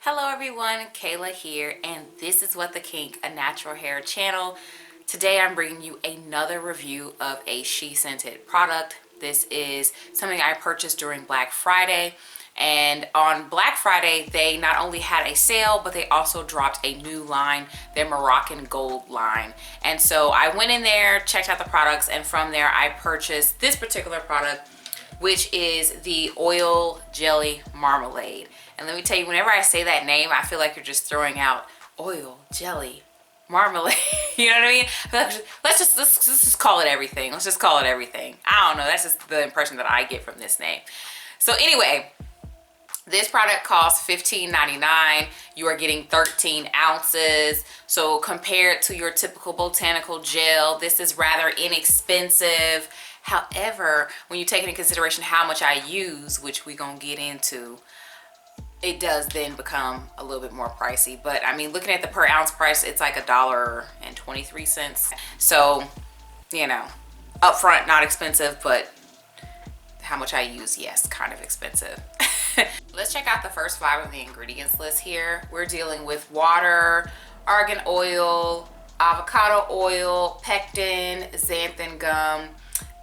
Hello everyone, Kayla here, and this is What the Kink, a natural hair channel. Today I'm bringing you another review of a SheScentIt product. This is something I purchased during Black Friday, and on Black Friday they not only had a sale, but they also dropped a new line, their Moroccan Gold line. And so I went in there, checked out the products, and from there I purchased this particular product, which is the Oil Jelly Marmalade. And let me tell you, whenever I say that name, I feel like you're just throwing out oil, jelly, marmalade. You know what I mean? I feel like let's just call it everything. Let's just call it everything. I don't know. That's just the impression that I get from this name. So anyway, this product costs $15.99. You are getting 13 ounces. So compared to your typical botanical gel, this is rather inexpensive. However, when you take into consideration how much I use, which we're gonna get into, it does then become a little bit more pricey. But I mean, looking at the per ounce price, it's like $1.23. So, you know, upfront, not expensive, but how much I use, yes, kind of expensive. Let's check out the first 5 of the ingredients list here. We're dealing with water, argan oil, avocado oil, pectin, xanthan gum,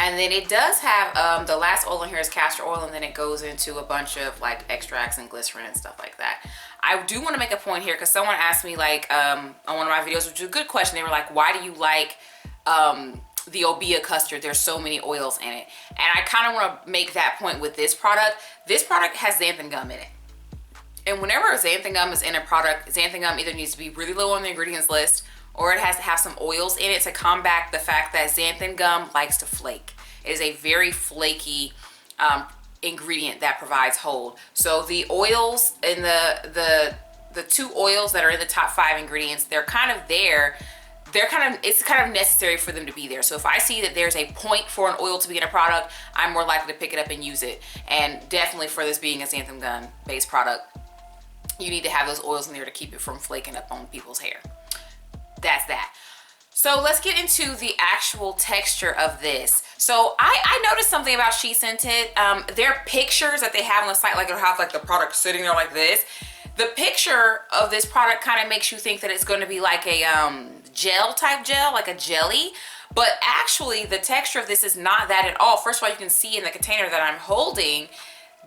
and then it does have the last oil in here is castor oil, and then it goes into a bunch of like extracts and glycerin and stuff like that. I do want to make a point here because someone asked me like on one of my videos, which is a good question. They were like, why do you like the Obeah custard? There's so many oils in it. And I kind of want to make that point with this product. This product has xanthan gum in it. And whenever xanthan gum is in a product, xanthan gum either needs to be really low on the ingredients list, or it has to have some oils in it to combat the fact that xanthan gum likes to flake. It is a very flaky ingredient that provides hold. So the oils in the 2 oils that are in the top 5 ingredients, they're kind of there. It's kind of necessary for them to be there. So if I see that there's a point for an oil to be in a product, I'm more likely to pick it up and use it. And definitely for this being a xanthan gum based product, you need to have those oils in there to keep it from flaking up on people's hair. That's that. So let's get into the actual texture of this. So I noticed something about SheScentIt. Their pictures that they have on the site, like it'll have like the product sitting there like this. The picture of this product kind of makes you think that it's going to be like a gel, like a jelly. But actually the texture of this is not that at all. First of all, you can see in the container that I'm holding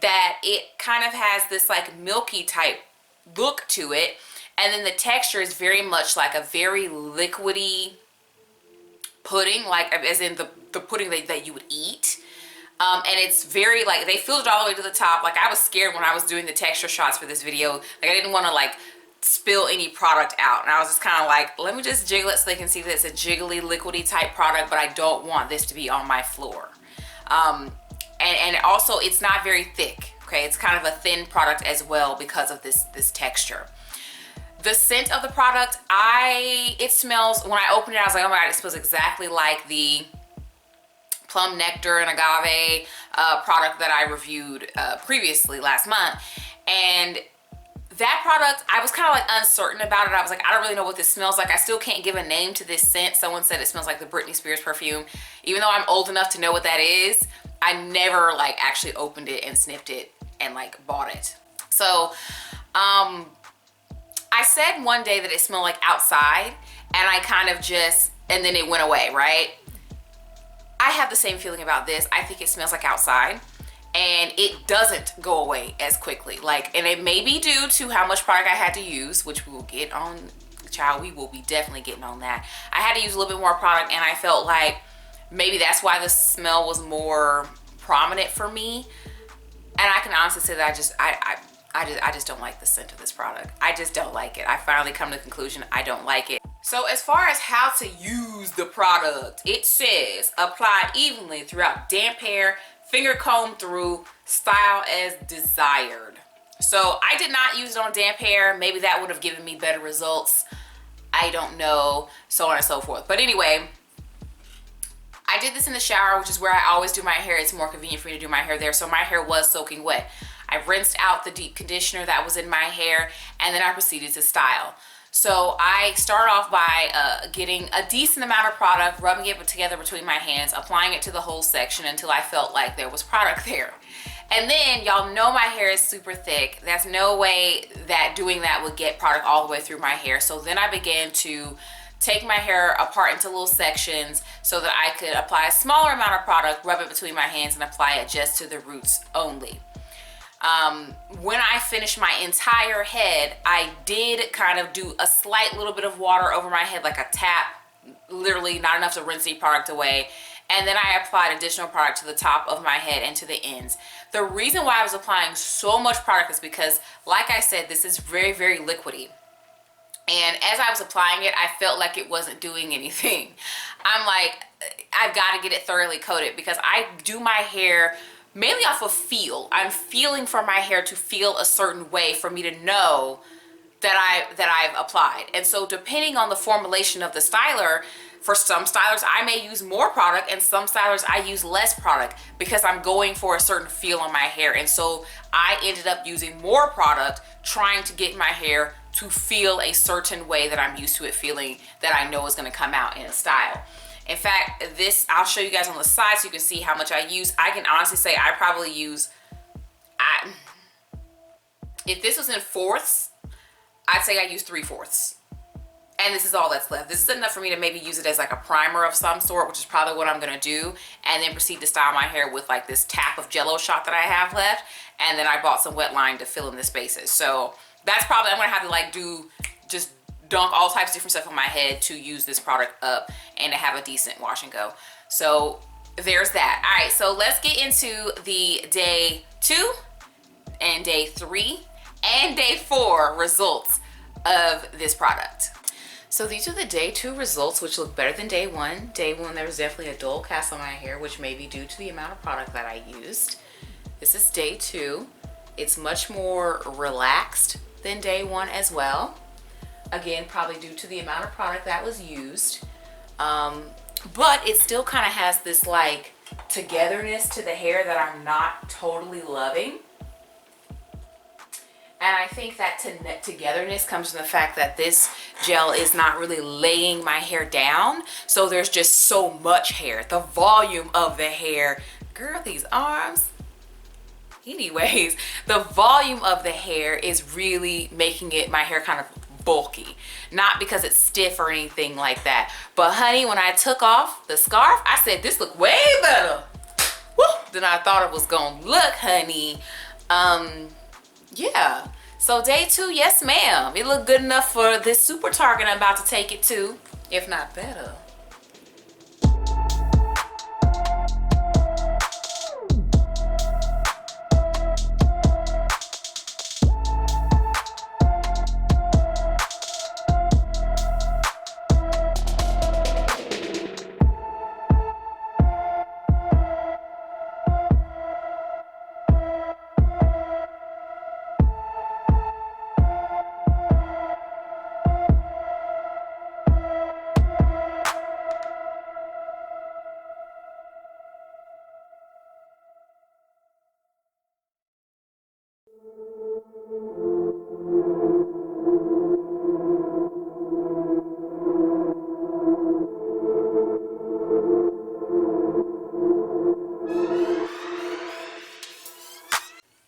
that it kind of has this like milky type look to it. And then the texture is very much like a very liquidy pudding, like as in the pudding that you would eat. And it's very like, they filled it all the way to the top. Like I was scared when I was doing the texture shots for this video. Like I didn't want to like spill any product out. And I was just kind of like, let me just jiggle it so they can see that it's a jiggly, liquidy type product, but I don't want this to be on my floor. And also it's not very thick. Okay, it's kind of a thin product as well because of this texture. The scent of the product, it smells, when I opened it, I was like, oh my God, it smells exactly like the plum nectar and agave product that I reviewed previously last month. And that product, I was kind of like uncertain about it. I was like, I don't really know what this smells like. I still can't give a name to this scent. Someone said it smells like the Britney Spears perfume. Even though I'm old enough to know what that is, I never like actually opened it and sniffed it and like bought it. So, I said one day that it smelled like outside, and I kind of just, and then it went away, right? I have the same feeling about this. I think it smells like outside, and it doesn't go away as quickly. Like, and it may be due to how much product I had to use, which we will get on, child, we will be definitely getting on that. I had to use a little bit more product, and I felt like maybe that's why the smell was more prominent for me. And I can honestly say that I just don't like the scent of this product. I just don't like it. I finally come to the conclusion I don't like it. So as far as how to use the product, it says apply evenly throughout damp hair, finger comb through, style as desired. So I did not use it on damp hair. Maybe that would have given me better results. I don't know, so on and so forth. But anyway, I did this in the shower, which is where I always do my hair. It's more convenient for me to do my hair there. So my hair was soaking wet. I rinsed out the deep conditioner that was in my hair, and then I proceeded to style. So I start off by getting a decent amount of product, rubbing it together between my hands, applying it to the whole section until I felt like there was product there. And then y'all know my hair is super thick. There's no way that doing that would get product all the way through my hair. So then I began to take my hair apart into little sections so that I could apply a smaller amount of product, rub it between my hands, and apply it just to the roots only. When I finished my entire head, I did kind of do a slight little bit of water over my head, like a tap, literally not enough to rinse the product away. And then I applied additional product to the top of my head and to the ends. The reason why I was applying so much product is because, like I said, this is very, very liquidy. And as I was applying it, I felt like it wasn't doing anything. I'm like, I've got to get it thoroughly coated because I do my hair mainly off of feel. I'm feeling for my hair to feel a certain way for me to know that I've applied. And so depending on the formulation of the styler, for some stylers I may use more product and some stylers I use less product because I'm going for a certain feel on my hair. And so I ended up using more product trying to get my hair to feel a certain way that I'm used to it feeling, that I know is going to come out in a style. In fact, this, I'll show you guys on the side so you can see how much I use. I can honestly say I probably use, if this was in fourths, I'd say I use 3/4. And this is all that's left. This is enough for me to maybe use it as like a primer of some sort, which is probably what I'm gonna do. And then proceed to style my hair with like this tap of Jello shot that I have left. And then I bought some wet line to fill in the spaces. So that's probably, I'm gonna have to like just dunk all types of different stuff on my head to use this product up and to have a decent wash and go. So there's that. All right, so let's get into the day 2 and day 3 and day 4 results of this product. So these are the day 2 results, which look better than day 1. Day 1, there was definitely a dull cast on my hair, which may be due to the amount of product that I used. This is day 2. It's much more relaxed than day 1 as well. Again, probably due to the amount of product that was used. But it still kind of has this like togetherness to the hair that I'm not totally loving. And I think that togetherness comes from the fact that this gel is not really laying my hair down. So there's just so much hair. The volume of the hair, girl, these arms. Anyways, the volume of the hair is really making it, my hair kind of bulky. Not because it's stiff or anything like that. But honey, when I took off the scarf, I said, this look way better than I thought it was gonna look, honey. Yeah, so day 2, yes ma'am, it looked good enough for this super Target I'm about to take it to, if not better.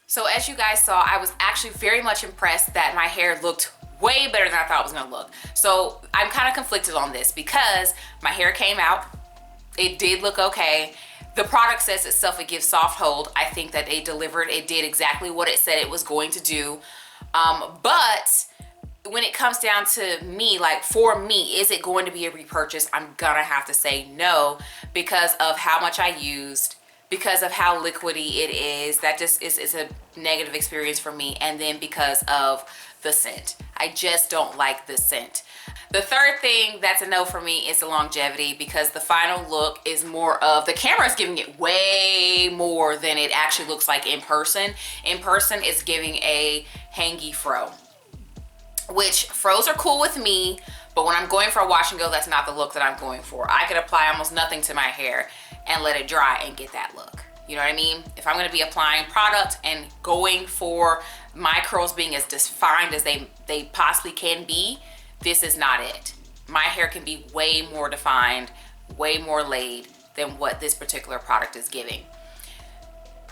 So as you guys saw, I was actually very much impressed that my hair looked way better than I thought it was gonna look. So I'm kind of conflicted on this because my hair came out, it did look okay. The product says itself, it gives soft hold. I think that they delivered, it did exactly what it said it was going to do. But when it comes down to me, like for me, is it going to be a repurchase? I'm gonna have to say no because of how much I used, because of how liquidy it is. That just is a negative experience for me. And then because of the scent, I just don't like the scent. The third thing that's a no for me is the longevity, because the final look is more of, the camera is giving it way more than it actually looks like in person. In person, it's giving a hangy fro, which fros are cool with me, but when I'm going for a wash and go, that's not the look that I'm going for. I could apply almost nothing to my hair and let it dry and get that look. You know what I mean? If I'm gonna be applying product and going for my curls being as defined as they possibly can be, this is not it. My hair can be way more defined, way more laid than what this particular product is giving.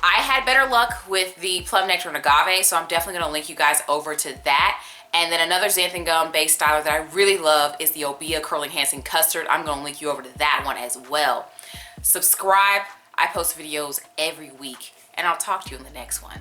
I had better luck with the Plum Nectar and Agave, so I'm definitely going to link you guys over to that. And then another xanthan gum based styler that I really love is the Obeah Curl Enhancing Custard. I'm going to link you over to that one as well. Subscribe. I post videos every week, and I'll talk to you in the next one.